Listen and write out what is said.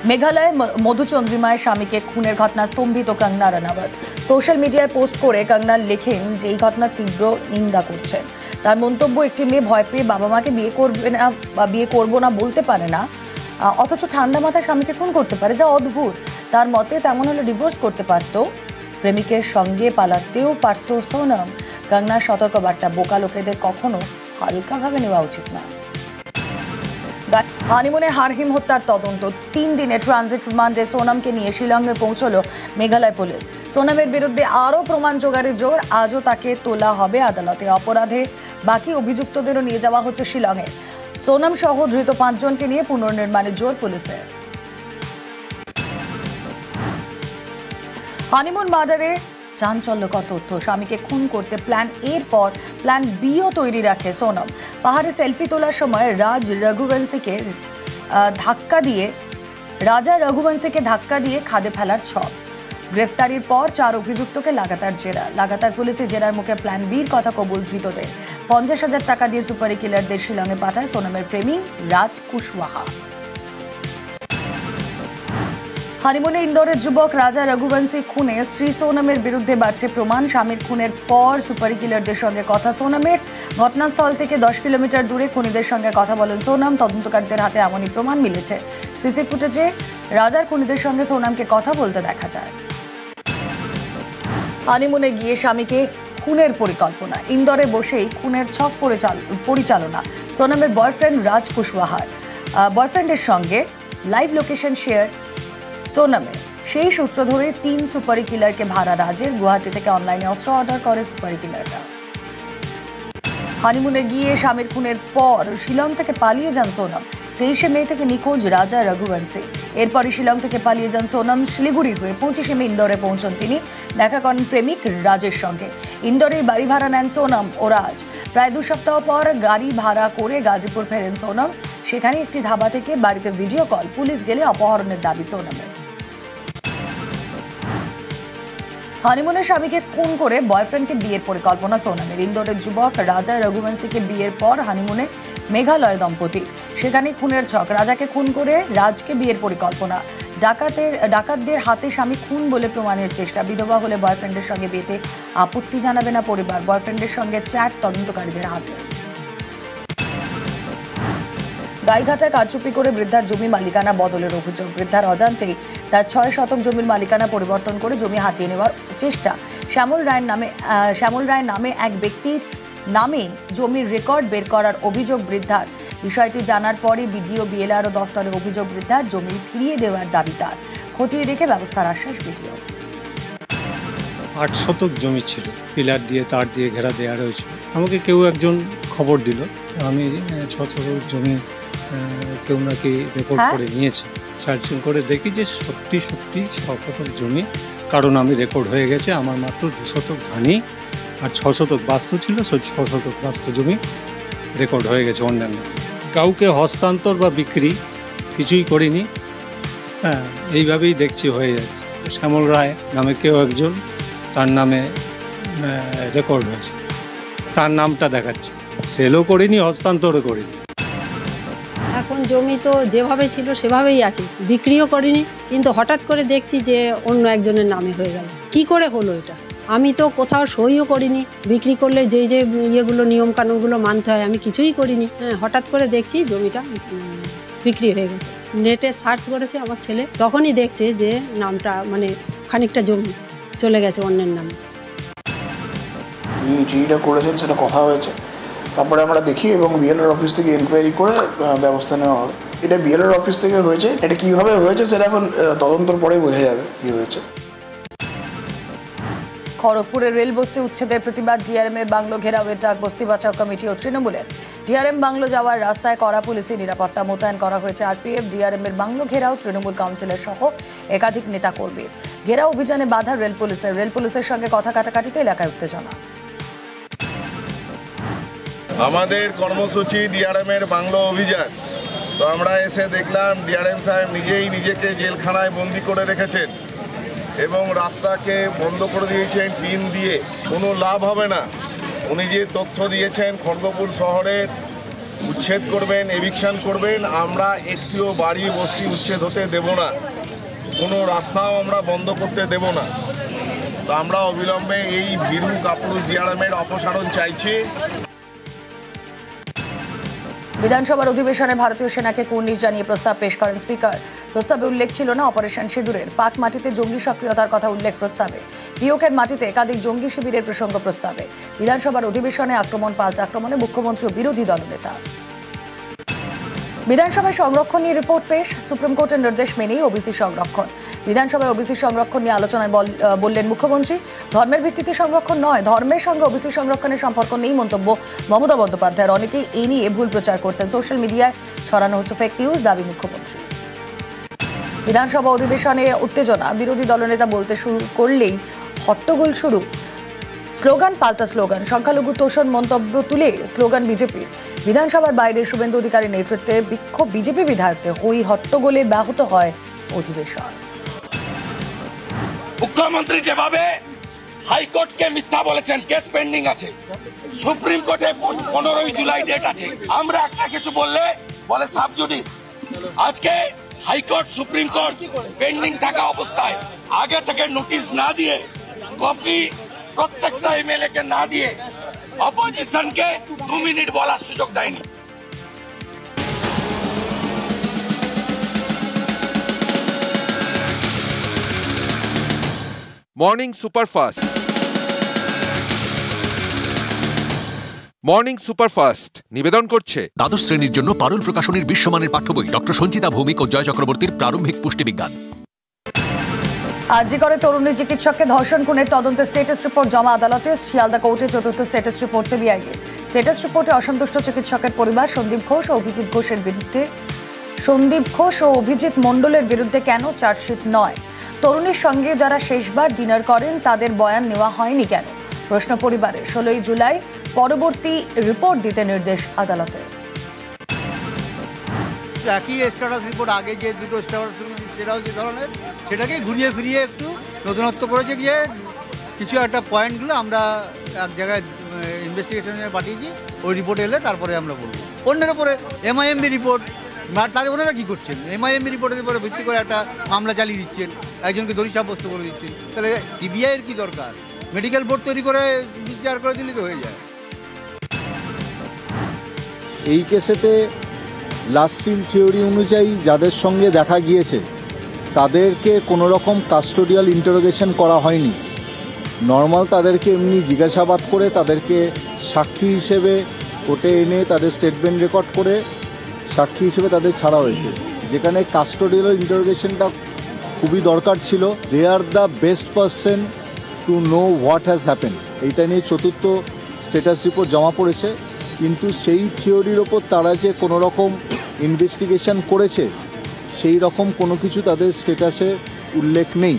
মেঘালয়ে মধুচন্দ্রিমায় স্বামীকে খুনের ঘটনা স্তম্ভিত কঙ্গনা রানাওয়াত। সোশ্যাল মিডিয়ায় পোস্ট করে কঙ্গনা লেখেন যে এই ঘটনার তীব্র নিন্দা করছেন। তার মন্তব্য, একটি মেয়ে ভয় পেয়ে বাবা মাকে বিয়ে করবে না বা বিয়ে করবো না বলতে পারে না, অথচ ঠান্ডা মাথায় স্বামীকে খুন করতে পারে, যা অদ্ভুত। তার মতে তেমন হলে ডিভোর্স করতে পারত, প্রেমিকের সঙ্গে পালাতেও পারত সোনম। কঙ্গনার সতর্কবার্তা, বোকা লোকেদের কখনো হালকাভাবে নেওয়া উচিত না। হানিমুনে হারহিম হত্যার তদন্ত 3 দিনে ট্রানজিট রিমান্ডে সোনমকে নিয়ে শিলংয়ে পৌঁছলো মেঘালয় পুলিশ। সোনমের বিরুদ্ধে আরও প্রমাণ জোগাড়ের জোর, আজও তাকে তোলা হবে আদালতে। অপরাধে বাকি অভিযুক্তদেরও নিয়ে যাওয়া হচ্ছে শিলংয়ে। সোনম সহ ধৃত 5 জনকে নিয়ে পুনর্নির্মাণের জোর পুলিশের। হানিমুন মার্ডারে চাঞ্চল্যকর তথ্য, স্বামীকে খুন করতে প্ল্যান এর পর প্ল্যান বিও তৈরি রাখে সোনম। পাহাড়ে সেলফি তোলার সময় রাজা রঘুবংশীকে ধাক্কা দিয়ে খাদে ফেলার ছক। গ্রেফতারির পর 4 অভিযুক্তকে লাগাতার পুলিশি জেরার মুখে প্ল্যান বির কথা কবুল ধৃতদের। 50,000 টাকা দিয়ে সুপারি কিলারদের শিলংয়ে পাঠায় সোনমের প্রেমী রাজ কুশওয়াহা। হানিমুনে ইন্দোরের যুবক রাজা রঘুবংশী খুনে স্ত্রী সোনমের বিরুদ্ধে বাড়ছে প্রমাণ। স্বামীর খুনের পর সুপারি কিলারদের সঙ্গে কথা সোনমের। ঘটনাস্থল থেকে 10 কিলোমিটার দূরে খুনিদের সঙ্গে কথা বলেন সোনম। তদন্তকারীদের হাতে এমনই প্রমাণ মিলেছে। সিসি ফুটেজে রাজার খুনিদের সঙ্গে সোনমকে কথা বলতে দেখা যায়। হানিমুনে গিয়ে স্বামীকে খুনের পরিকল্পনা, ইন্দোরে বসেই খুনের ছক পরিচালনা। সোনমের বয়ফ্রেন্ড রাজ কুশওয়াহার বয়ফ্রেন্ডের সঙ্গে লাইভ লোকেশন শেয়ার সোনমে। সেই সূত্র ধরে 3 সুপারি কিলারকে ভাড়া রাজের। গুয়াহাটি থেকে অনলাইনে অস্ত্র অর্ডার করে সুপারি কিলাররা। হানিমুনে গিয়ে স্বামীর খুনের পর শিলং থেকে পালিয়ে যান সোনম। 23 মে থেকে নিখোঁজ রাজা রঘুবংশী। এরপরই শিলং থেকে পালিয়ে যান সোনম। শিলিগুড়ি হয়ে 25 মে ইন্দোরে পৌঁছন তিনি। দেখা করেন প্রেমিক রাজের সঙ্গে। ইন্দোরে বাড়ি ভাড়া নেন সোনম ও রাজ। প্রায় 2 সপ্তাহ পর গাড়ি ভাড়া করে গাজীপুর ফেরেন সোনম। সেখানে একটি ধাবা থেকে বাড়িতে ভিডিও কল। পুলিশ গেলে অপহরণের দাবি সোনমের। হানিমুনে স্বামীকে খুন করে বয়ফ্রেন্ডকে বিয়ের পরিকল্পনা সোনমের। ইন্দোরের যুবক রাজা রঘুবংশীকে বিয়ের পর হানিমুনে মেঘালয় দম্পতি। সেখানে খুনের ছক, রাজাকে খুন করে রাজকে বিয়ের পরিকল্পনা। ডাকাতদের হাতে স্বামী খুন বলে প্রমাণের চেষ্টা। বিধবা হলে বয়ফ্রেন্ডের সঙ্গে বিয়েতে আপত্তি জানাবে না পরিবার। বয়ফ্রেন্ডের সঙ্গে চ্যাট তদন্তকারীদের হাতে। গাইঘাটায় কারচুপি করে বৃদ্ধার জমি মালিকানা বদলের অভিযোগ। বৃদ্ধার অজান্তেই তার 6 শতক জমির মালিকানা পরিবর্তন করে জমি হাতিয়ে নেওয়ার চেষ্টা। শ্যামল রায় নামে এক ব্যক্তির নামে জমির রেকর্ড বের করার অভিযোগ বৃদ্ধার। বিষয়টি জানার পরই বিডিও বিএলআরও দফতরে অভিযোগ বৃদ্ধার। জমি ফিরিয়ে দেওয়ার দাবি তার। খতিয়ে দেখে ব্যবস্থার আশ্বাস বিডিও। 8 শতক জমি ছিল, পিলার দিয়ে তার দিয়ে ঘেরা দেওয়া রয়েছে। আমাকে কেউ একজন খবর দিল, আমি 6 শতক জমি কেউ নাকি রেকর্ড করে নিয়েছে। সার্চিং করে দেখি যে সত্যি 6 শতক জমি কারণ আমি রেকর্ড হয়ে গেছে। আমার মাত্র 2 শতক ধানি আর 6 শতক বাস্তু ছিল, সেই 6 শতক বাস্তু জমি রেকর্ড হয়ে গেছে অন্যান্য। কাউকে হস্তান্তর বা বিক্রি কিছুই করিনি। এইভাবেই দেখছি হয়ে যাচ্ছে। শ্যামল রায় নামে কেউ একজন, তার নামে রেকর্ড হয়েছে, তার নামটা দেখাচ্ছে। সেলও করিনি, হস্তান্তরও করিনি। এখন জমি তো যেভাবে ছিল সেভাবেই আছে, বিক্রিও করিনি, কিন্তু হঠাৎ করে দেখছি যে অন্য একজনের নামে হয়ে গেল। কি করে হলো এটা? আমি তো কোথাও সইও করিনি। বিক্রি করলে যে ইয়েগুলো নিয়মকানুনগুলো মানতে হয় আমি কিছুই করিনি। হঠাৎ করে দেখছি জমিটা বিক্রি হয়ে গেছে। নেটে সার্চ করেছে আমার ছেলে, তখনই দেখছে যে নামটা মানে খানিকটা জমি চলে গেছে অন্যের নামে। যেটা করেছেন সেটা কথা হয়েছে, তারপরে আমরা দেখি এবং বিএলআর অফিস থেকে এনকোয়ারি করে ব্যবস্থা নেওয়া হবে। এটা বিএলআর অফিস থেকে হয়েছে, এটা কীভাবে হয়েছে সেটা এখন তদন্তর পরেই বোঝা যাবে কী হয়েছে। খড়গপুরের রেল বস্তি উচ্ছেদের প্রতিবাদ, ডিআরএম এর বাংলো ঘেরাওয়ের ডাক বস্তি বাঁচাও কমিটি ও তৃণমূলের। ডিআরএম বাংলো যাওয়ার রাস্তায় কড়া পুলিশি নিরাপত্তা মোতায়েন করা হয়েছে আরপিএফ। ডিআরএম এর বাংলো ঘেরাও তৃণমূল কাউন্সিলর সহ একাধিক নেতা কর্মীর। ঘেরাও অভিযানে বাধা রেল পুলিশের সঙ্গে কথা কাটাকাটিতে এলাকায় উত্তেজনা। আমাদের কর্মসূচি ডিআরএম এর বাংলো অভিযান। তো আমরা এসে দেখলাম ডিআরএম সাহেব নিজেই নিজেকে জেলখানায় বন্দি করে রেখেছেন এবং রাস্তাকে বন্ধ করে দিয়েছেন টিন দিয়ে। কোনো লাভ হবে না। উনি যে তথ্য দিয়েছেন খড়গপুর শহরের উচ্ছেদ করবেন, এভিকশন করবেন। আমরা একটিও বাড়ি বস্তি উচ্ছেদ হতে দেব না, কোনো রাস্তাও আমরা বন্ধ করতে দেব না। তো আমরা অবিলম্বে এই ভীরু কাপুরুষ ডিআরএমের অপসারণ চাইছি। বিধানসভার অধিবেশনে ভারতীয় সেনাকে কুর্নিশ জানিয়ে প্রস্তাব পেশ করেন স্পিকার। প্রস্তাবে উল্লেখ ছিল না অপারেশন সিঁদুরের। পাক মাটিতে জঙ্গি সক্রিয়তার কথা উল্লেখ প্রস্তাবে। পিওকের মাটিতে একাধিক জঙ্গি শিবিরের প্রসঙ্গ প্রস্তাবে। বিধানসভার অধিবেশনে আক্রমণ পাল্টা আক্রমণে মুখ্যমন্ত্রী ও বিরোধী দলনেতা। বিধানসভায় সংরক্ষণ নিয়ে রিপোর্ট পেশ। সুপ্রিম কোর্টের নির্দেশ মেনেই ওবিসি সংরক্ষণ। বিধানসভায় ওবিসি সংরক্ষণ নিয়ে আলোচনায় বললেন মুখ্যমন্ত্রী, ধর্মের ভিত্তিতে সংরক্ষণ নয়, ধর্মের সঙ্গে ওবিসি সংরক্ষণের সম্পর্ক নেই মন্তব্য মমতা বন্দ্যোপাধ্যায়ের। অনেকেই এই নিয়ে ভুল প্রচার করছেন, সোশ্যাল মিডিয়ায় ছড়ানো হচ্ছে ফেক নিউজ, দাবি মুখ্যমন্ত্রী। বিধানসভা অধিবেশনে উত্তেজনা। বিরোধী দলনেতা বলতে শুরু করলেই হট্টগোল শুরু। স্লোগান পাল্টা স্লোগান, সংখ্যালঘু তোষণ মন্তব্য তুলে স্লোগান বিজেপির। বিধানসভার বাইরে শুভেন্দু অধিকারীর নেতৃত্বে বিক্ষোভ বিজেপি বিধায়কদের। হই হট্টগোলে ব্যাহত হয় অধিবেশন। মুখ্যমন্ত্রী যেভাবে হাইকোর্টকে মিথ্যা বলেছেন, কেস পেন্ডিং আছে, সুপ্রিম কোর্টে 15 জুলাই ডেট আছে, আমরা একটা কিছু বললে বলে সাবজুডিস। আজকে হাইকোর্ট সুপ্রিম কোর্ট পেন্ডিং থাকা অবস্থায় আগে থেকে নোটিশ না দিয়ে, কপি প্রত্যেকটা এমএলএ কে না দিয়ে অপোজিশনকে 2 মিনিট বলার সুযোগ দেয়নি। Morning superfast. মর্নিং সুপারফাস্ট নিবেদন করছে দ্বাদশ শ্রেণীর জন্য পারুল প্রকাশনীর বিশ্বমানের পাঠ্য বই ডক্টর সঞ্চিতা ভৌমিক ও জয় চক্রবর্তীর প্রারম্ভিক পুষ্টিবিজ্ঞান। আরজি করে তরুণী চিকিৎসককে ধর্ষণ খুনের তদন্তে স্ট্যাটাস রিপোর্ট জমা আদালতে। শিয়ালদা কোর্টে চতুর্থ স্ট্যাটাস রিপোর্ট সিবিআইয়ে। স্ট্যাটাস রিপোর্টে অসন্তুষ্ট চিকিৎসকের পরিবার সন্দীপ ঘোষ ও অভিজিৎ মণ্ডলের বিরুদ্ধে কেন চার্জশিট নয়? তরুণীর সঙ্গে যারা শেষবার ডিনার করেন তাদের বয়ান নেওয়া হয়নি কেন? প্রশ্ন পরিবারের। 16 জুলাই পরবর্তী রিপোর্ট দিতে নির্দেশ আদালতের। একই স্ট্যাটাস রিপোর্ট আগে যে দুটো স্ট্যাটাস রিপোর্ট সেটাও যে ধরনের, সেটাকে ঘুরিয়ে ফিরিয়ে একটু নতুনত্ব করেছে, গিয়ে কিছু একটা পয়েন্টগুলো আমরা এক জায়গায় ইনভেস্টিগেশনে পাঠিয়েছি। ওই রিপোর্ট এলে তারপরে আমরা বলবো। অন্যের উপরে এমআইএমবি রিপোর্ট, তাহলে ওনারা কী করছেন? এমআইএমবি রিপোর্টের উপরে ভিত্তি করে একটা মামলা চালিয়ে দিচ্ছেন, একজনকে দোষী সাব্যস্ত করে দিচ্ছেন। তাহলে সিবিআইয়ের কী দরকার? মেডিকেল বোর্ড তৈরি করে বিচার করে দিলে তো হয়ে যায়। এই কেসেতে লাস্ট সিন থিওরি অনুযায়ী যাদের সঙ্গে দেখা গিয়েছে তাদেরকে কোনো রকম কাস্টোডিয়াল ইন্টারোগেশন করা হয়নি। নর্মাল তাদেরকে এমনি জিজ্ঞাসাবাদ করে তাদেরকে সাক্ষী হিসেবে কোর্টে এনে তাদের স্টেটমেন্ট রেকর্ড করে সাক্ষী হিসেবে তাদের ছাড়া হয়েছে, যেখানে কাস্টোডিয়াল ইন্টারোগেশনটা খুবই দরকার ছিল। They are the best person to know what has happen. এইটা নিয়ে চতুর্থ স্ট্যাটাস রিপোর্ট জমা পড়েছে, কিন্তু সেই থিওরির ওপর তারা যে কোনো রকম ইনভেস্টিগেশন করেছে সেই রকম কোনো কিছু তাদের স্ট্যাটাসে উল্লেখ নেই।